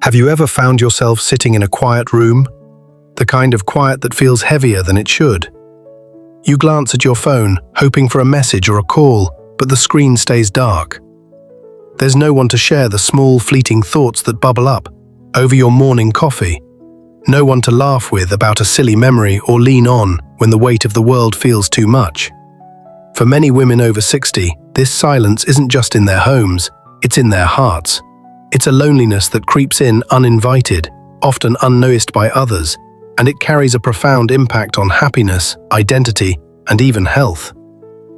Have you ever found yourself sitting in a quiet room? The kind of quiet that feels heavier than it should. You glance at your phone, hoping for a message or a call, but the screen stays dark. There's no one to share the small, fleeting thoughts that bubble up over your morning coffee. No one to laugh with about a silly memory or lean on when the weight of the world feels too much. For many women over 60, this silence isn't just in their homes, it's in their hearts. It's a loneliness that creeps in uninvited, often unnoticed by others, and it carries a profound impact on happiness, identity, and even health.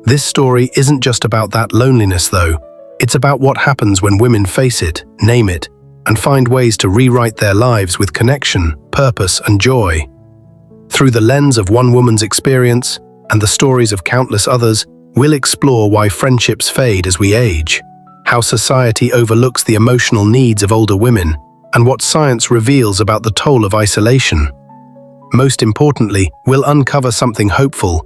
This story isn't just about that loneliness though. It's about what happens when women face it, name it, and find ways to rewrite their lives with connection, purpose, and joy. Through the lens of one woman's experience and the stories of countless others, we'll explore why friendships fade as we age, how society overlooks the emotional needs of older women, and what science reveals about the toll of isolation. Most importantly, we'll uncover something hopeful: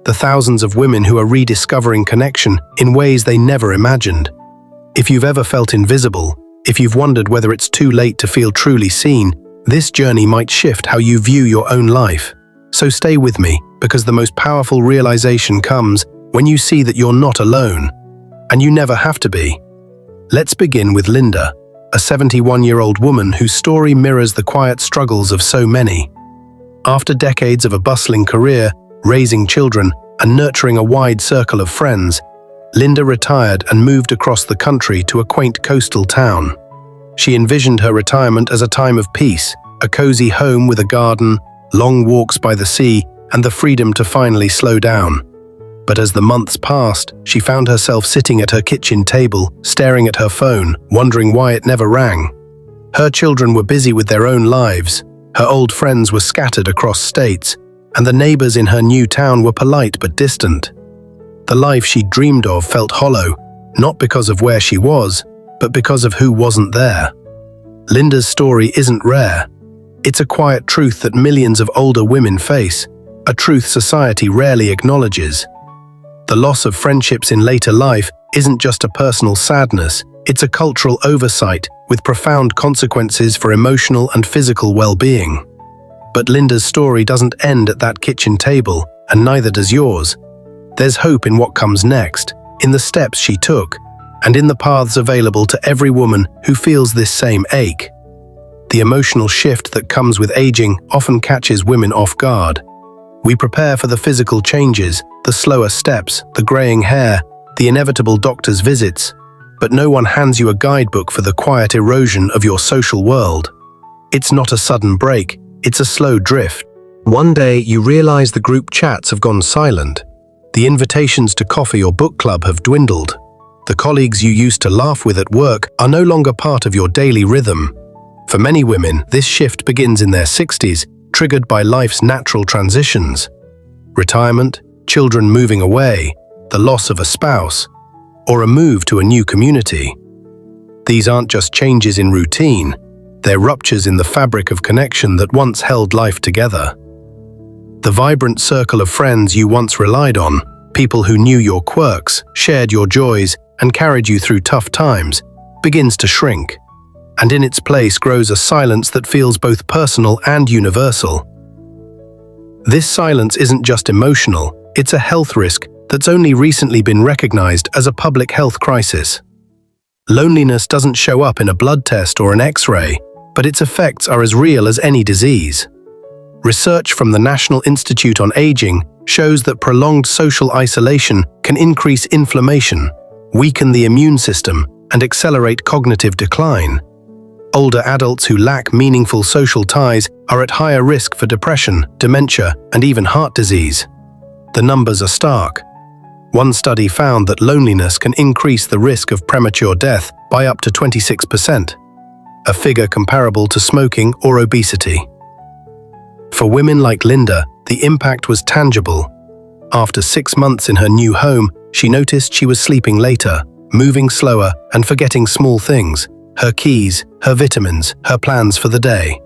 the thousands of women who are rediscovering connection in ways they never imagined. If you've ever felt invisible, if you've wondered whether it's too late to feel truly seen, this journey might shift how you view your own life. So stay with me, because the most powerful realization comes when you see that you're not alone. And you never have to be. Let's begin with Linda, a 71-year-old woman whose story mirrors the quiet struggles of so many. After decades of a bustling career, raising children, and nurturing a wide circle of friends, Linda retired and moved across the country to a quaint coastal town. She envisioned her retirement as a time of peace, a cozy home with a garden, long walks by the sea, and the freedom to finally slow down. But as the months passed, she found herself sitting at her kitchen table, staring at her phone, wondering why it never rang. Her children were busy with their own lives, her old friends were scattered across states, and the neighbors in her new town were polite but distant. The life she dreamed of felt hollow, not because of where she was, but because of who wasn't there. Linda's story isn't rare. It's a quiet truth that millions of older women face, a truth society rarely acknowledges. The loss of friendships in later life isn't just a personal sadness, it's a cultural oversight with profound consequences for emotional and physical well-being. But Linda's story doesn't end at that kitchen table, and neither does yours. There's hope in what comes next, in the steps she took, and in the paths available to every woman who feels this same ache. The emotional shift that comes with aging often catches women off guard. We prepare for the physical changes, the slower steps, the graying hair, the inevitable doctor's visits, but no one hands you a guidebook for the quiet erosion of your social world. It's not a sudden break, it's a slow drift. One day you realize the group chats have gone silent. The invitations to coffee or book club have dwindled. The colleagues you used to laugh with at work are no longer part of your daily rhythm. For many women, this shift begins in their 60s, triggered by life's natural transitions. Retirement, children moving away, the loss of a spouse, or a move to a new community. These aren't just changes in routine, they're ruptures in the fabric of connection that once held life together. The vibrant circle of friends you once relied on, people who knew your quirks, shared your joys, and carried you through tough times, begins to shrink. And in its place grows a silence that feels both personal and universal. This silence isn't just emotional, it's a health risk that's only recently been recognized as a public health crisis. Loneliness doesn't show up in a blood test or an X-ray, but its effects are as real as any disease. Research from the National Institute on Aging shows that prolonged social isolation can increase inflammation, weaken the immune system, and accelerate cognitive decline. Older adults who lack meaningful social ties are at higher risk for depression, dementia, and even heart disease. The numbers are stark. One study found that loneliness can increase the risk of premature death by up to 26%, a figure comparable to smoking or obesity. For women like Linda, the impact was tangible. After 6 months in her new home, she noticed she was sleeping later, moving slower, and forgetting small things: her keys, her vitamins, her plans for the day.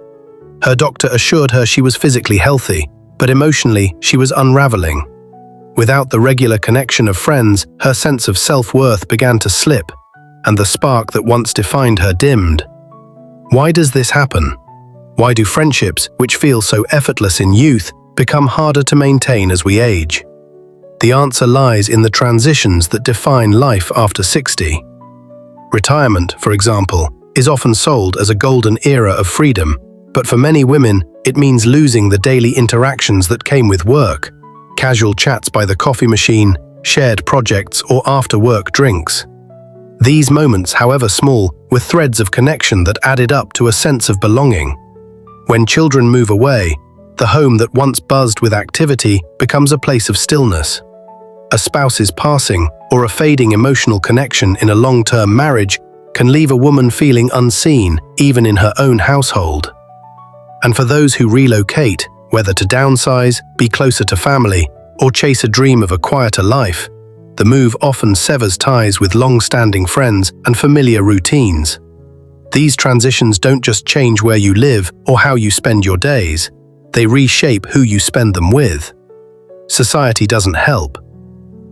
Her doctor assured her she was physically healthy, but emotionally she was unraveling. Without the regular connection of friends, her sense of self-worth began to slip, and the spark that once defined her dimmed. Why does this happen? Why do friendships, which feel so effortless in youth, become harder to maintain as we age? The answer lies in the transitions that define life after 60. Retirement, for example, is often sold as a golden era of freedom, but for many women, it means losing the daily interactions that came with work, casual chats by the coffee machine, shared projects, or after-work drinks. These moments, however small, were threads of connection that added up to a sense of belonging. When children move away, the home that once buzzed with activity becomes a place of stillness. A spouse's passing or a fading emotional connection in a long-term marriage can leave a woman feeling unseen, even in her own household. And for those who relocate, whether to downsize, be closer to family, or chase a dream of a quieter life, the move often severs ties with long-standing friends and familiar routines. These transitions don't just change where you live or how you spend your days, they reshape who you spend them with. Society doesn't help.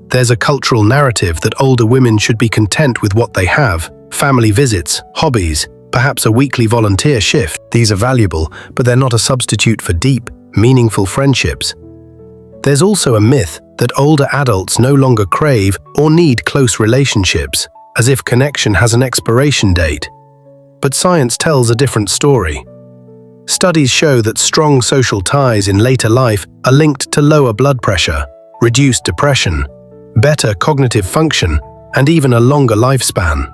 There's a cultural narrative that older women should be content with what they have: family visits, hobbies, perhaps a weekly volunteer shift. These are valuable, but they're not a substitute for deep, meaningful friendships. There's also a myth that older adults no longer crave or need close relationships, as if connection has an expiration date. But science tells a different story. Studies show that strong social ties in later life are linked to lower blood pressure, reduced depression, better cognitive function, and even a longer lifespan.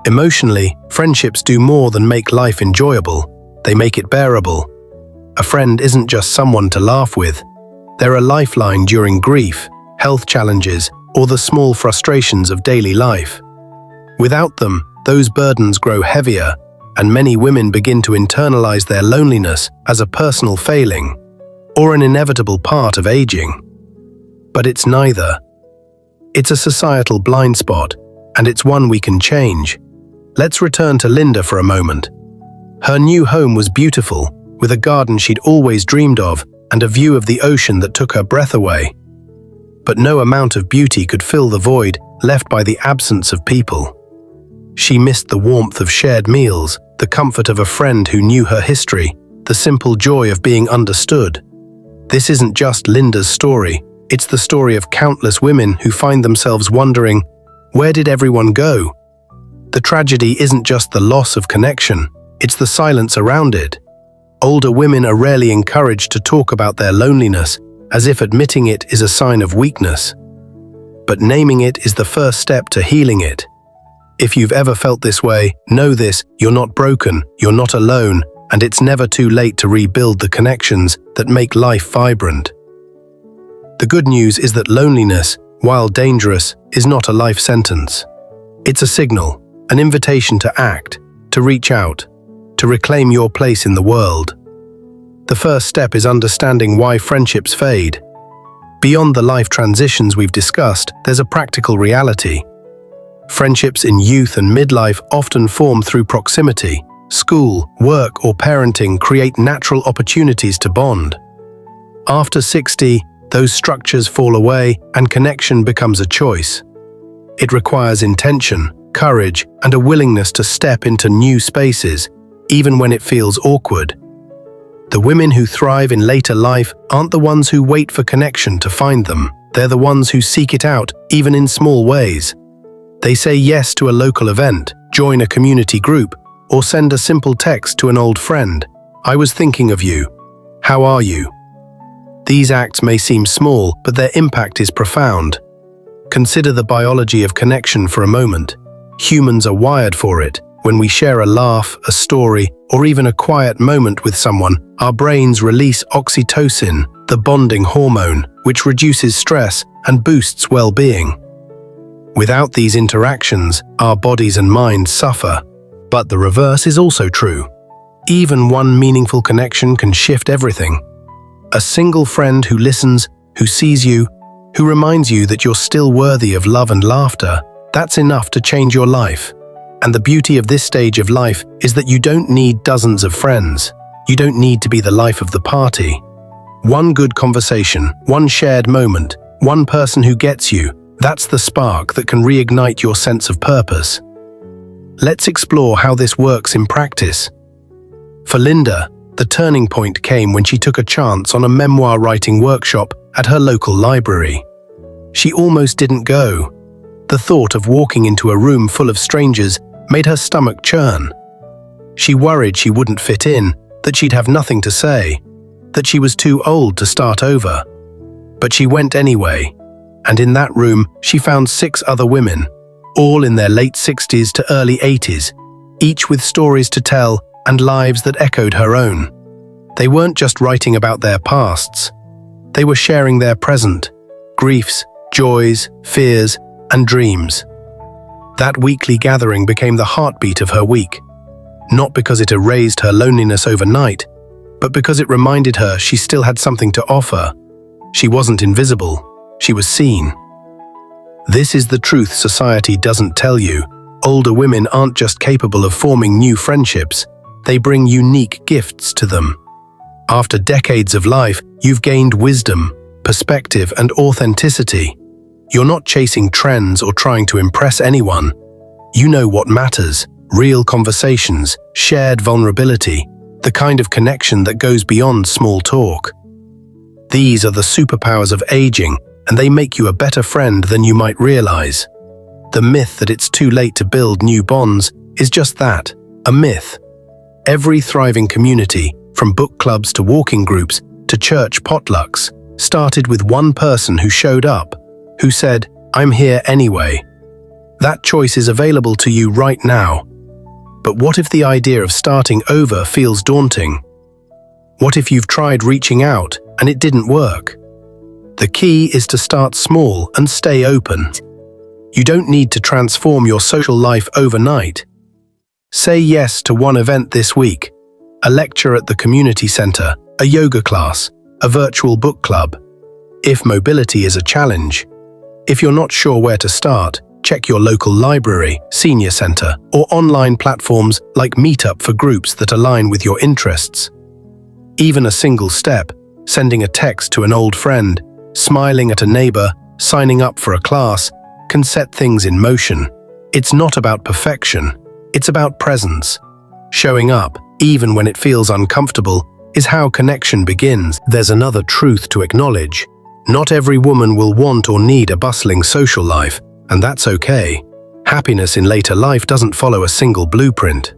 Emotionally, friendships do more than make life enjoyable, they make it bearable. A friend isn't just someone to laugh with. They're a lifeline during grief, health challenges, or the small frustrations of daily life. Without them, those burdens grow heavier, and many women begin to internalize their loneliness as a personal failing, or an inevitable part of aging. But it's neither. It's a societal blind spot, and it's one we can change. Let's return to Linda for a moment. Her new home was beautiful, with a garden she'd always dreamed of and a view of the ocean that took her breath away. But no amount of beauty could fill the void left by the absence of people. She missed the warmth of shared meals, the comfort of a friend who knew her history, the simple joy of being understood. This isn't just Linda's story, it's the story of countless women who find themselves wondering, where did everyone go? The tragedy isn't just the loss of connection, it's the silence around it. Older women are rarely encouraged to talk about their loneliness, as if admitting it is a sign of weakness. But naming it is the first step to healing it. If you've ever felt this way, know this: you're not broken, you're not alone, and it's never too late to rebuild the connections that make life vibrant. The good news is that loneliness, while dangerous, is not a life sentence. It's a signal, an invitation to act, to reach out, to reclaim your place in the world. The first step is understanding why friendships fade. Beyond the life transitions we've discussed, there's a practical reality. Friendships in youth and midlife often form through proximity. School, work, or parenting create natural opportunities to bond. After 60, those structures fall away and connection becomes a choice. It requires intention, courage, and a willingness to step into new spaces, even when it feels awkward. The women who thrive in later life aren't the ones who wait for connection to find them. They're the ones who seek it out, even in small ways. They say yes to a local event, join a community group, or send a simple text to an old friend. "I was thinking of you. How are you?" These acts may seem small, but their impact is profound. Consider the biology of connection for a moment. Humans are wired for it. When we share a laugh, a story, or even a quiet moment with someone, our brains release oxytocin, the bonding hormone, which reduces stress and boosts well-being. Without these interactions, our bodies and minds suffer. But the reverse is also true. Even one meaningful connection can shift everything. A single friend who listens, who sees you, who reminds you that you're still worthy of love and laughter, that's enough to change your life. And the beauty of this stage of life is that you don't need dozens of friends. You don't need to be the life of the party. One good conversation, one shared moment, one person who gets you, that's the spark that can reignite your sense of purpose. Let's explore how this works in practice. For Linda, the turning point came when she took a chance on a memoir writing workshop at her local library. She almost didn't go. The thought of walking into a room full of strangers made her stomach churn. She worried she wouldn't fit in, that she'd have nothing to say, that she was too old to start over. But she went anyway, and in that room she found 6 other women, all in their late 60s to early 80s, each with stories to tell and lives that echoed her own. They weren't just writing about their pasts. They were sharing their present, griefs, joys, fears, and dreams. That weekly gathering became the heartbeat of her week, not because it erased her loneliness overnight, but because it reminded her she still had something to offer. She wasn't invisible, she was seen. This is the truth society doesn't tell you. Older women aren't just capable of forming new friendships, they bring unique gifts to them. After decades of life, you've gained wisdom, perspective, and authenticity. You're not chasing trends or trying to impress anyone. You know what matters: real conversations, shared vulnerability, the kind of connection that goes beyond small talk. These are the superpowers of aging, and they make you a better friend than you might realize. The myth that it's too late to build new bonds is just that, a myth. Every thriving community, from book clubs to walking groups to church potlucks, started with one person who showed up, who said, "I'm here anyway." That choice is available to you right now. But what if the idea of starting over feels daunting? What if you've tried reaching out and it didn't work? The key is to start small and stay open. You don't need to transform your social life overnight. Say yes to one event this week: a lecture at the community center, a yoga class, a virtual book club. If mobility is a challenge, if you're not sure where to start, check your local library, senior center, or online platforms like Meetup for groups that align with your interests. Even a single step, sending a text to an old friend, smiling at a neighbor, signing up for a class, can set things in motion. It's not about perfection, it's about presence. Showing up, even when it feels uncomfortable, is how connection begins. There's another truth to acknowledge. Not every woman will want or need a bustling social life, and that's okay. Happiness in later life doesn't follow a single blueprint.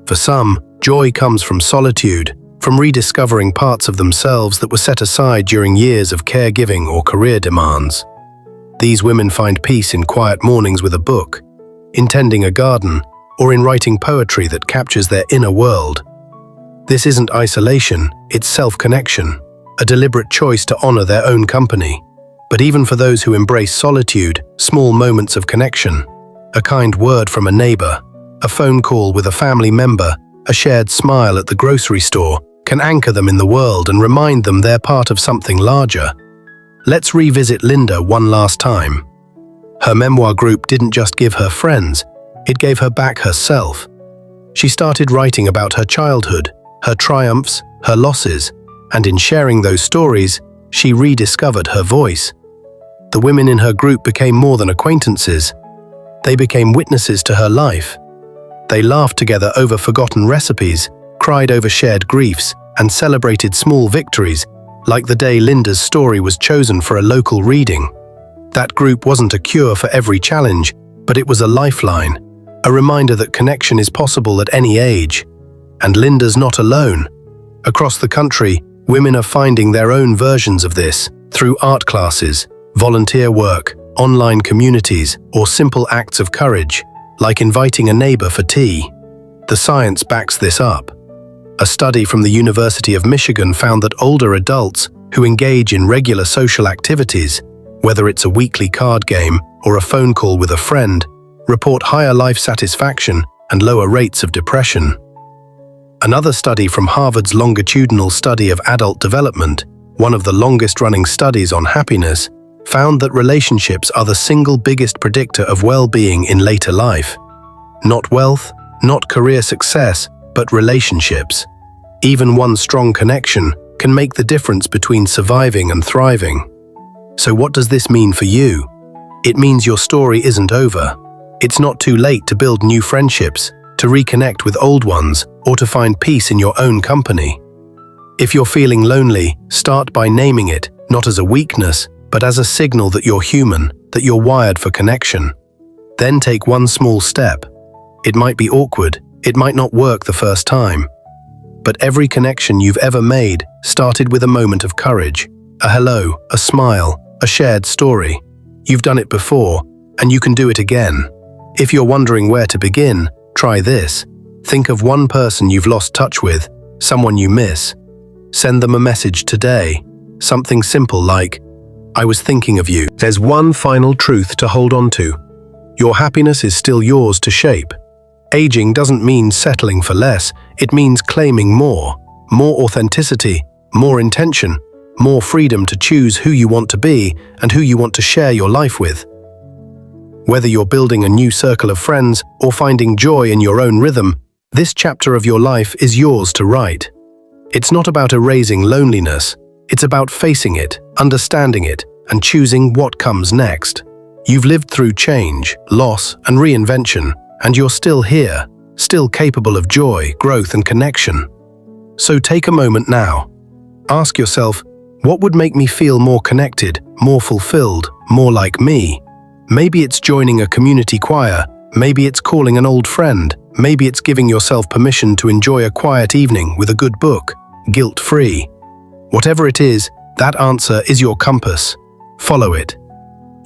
For some, joy comes from solitude, from rediscovering parts of themselves that were set aside during years of caregiving or career demands. These women find peace in quiet mornings with a book, in tending a garden, or in writing poetry that captures their inner world. This isn't isolation, it's self-connection, a deliberate choice to honor their own company. But even for those who embrace solitude, small moments of connection, a kind word from a neighbor, a phone call with a family member, a shared smile at the grocery store, can anchor them in the world and remind them they're part of something larger. Let's revisit Linda one last time. Her memoir group didn't just give her friends, it gave her back herself. She started writing about her childhood, her triumphs, her losses, and in sharing those stories, she rediscovered her voice. The women in her group became more than acquaintances. They became witnesses to her life. They laughed together over forgotten recipes, cried over shared griefs, and celebrated small victories, like the day Linda's story was chosen for a local reading. That group wasn't a cure for every challenge, but it was a lifeline, a reminder that connection is possible at any age. And Linda's not alone. Across the country, women are finding their own versions of this through art classes, volunteer work, online communities, or simple acts of courage, like inviting a neighbor for tea. The science backs this up. A study from the University of Michigan found that older adults who engage in regular social activities, whether it's a weekly card game or a phone call with a friend, report higher life satisfaction and lower rates of depression. Another study from Harvard's Longitudinal Study of Adult Development, one of the longest-running studies on happiness, found that relationships are the single biggest predictor of well-being in later life. Not wealth, not career success, but relationships. Even one strong connection can make the difference between surviving and thriving. So what does this mean for you? It means your story isn't over. It's not too late to build new friendships, to reconnect with old ones, or to find peace in your own company. If you're feeling lonely, start by naming it, not as a weakness, but as a signal that you're human, that you're wired for connection. Then take one small step. It might be awkward, it might not work the first time. But every connection you've ever made started with a moment of courage, a hello, a smile, a shared story. You've done it before, and you can do it again. If you're wondering where to begin, try this. Think of one person you've lost touch with, someone you miss. Send them a message today, something simple like, "I was thinking of you." There's one final truth to hold on to. Your happiness is still yours to shape. Aging doesn't mean settling for less, it means claiming more authenticity, more intention, more freedom to choose who you want to be and who you want to share your life with. Whether you're building a new circle of friends or finding joy in your own rhythm, this chapter of your life is yours to write. It's not about erasing loneliness, it's about facing it, understanding it, and choosing what comes next. You've lived through change, loss, and reinvention, and you're still here, still capable of joy, growth, and connection. So take a moment now. Ask yourself, what would make me feel more connected, more fulfilled, more like me? Maybe it's joining a community choir, maybe it's calling an old friend, maybe it's giving yourself permission to enjoy a quiet evening with a good book, guilt-free. Whatever it is, that answer is your compass. Follow it.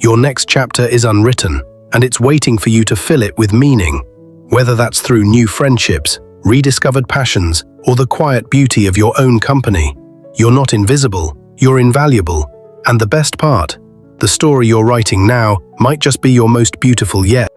Your next chapter is unwritten, and it's waiting for you to fill it with meaning. Whether that's through new friendships, rediscovered passions, or the quiet beauty of your own company. You're not invisible, you're invaluable. And the best part, the story you're writing now might just be your most beautiful yet.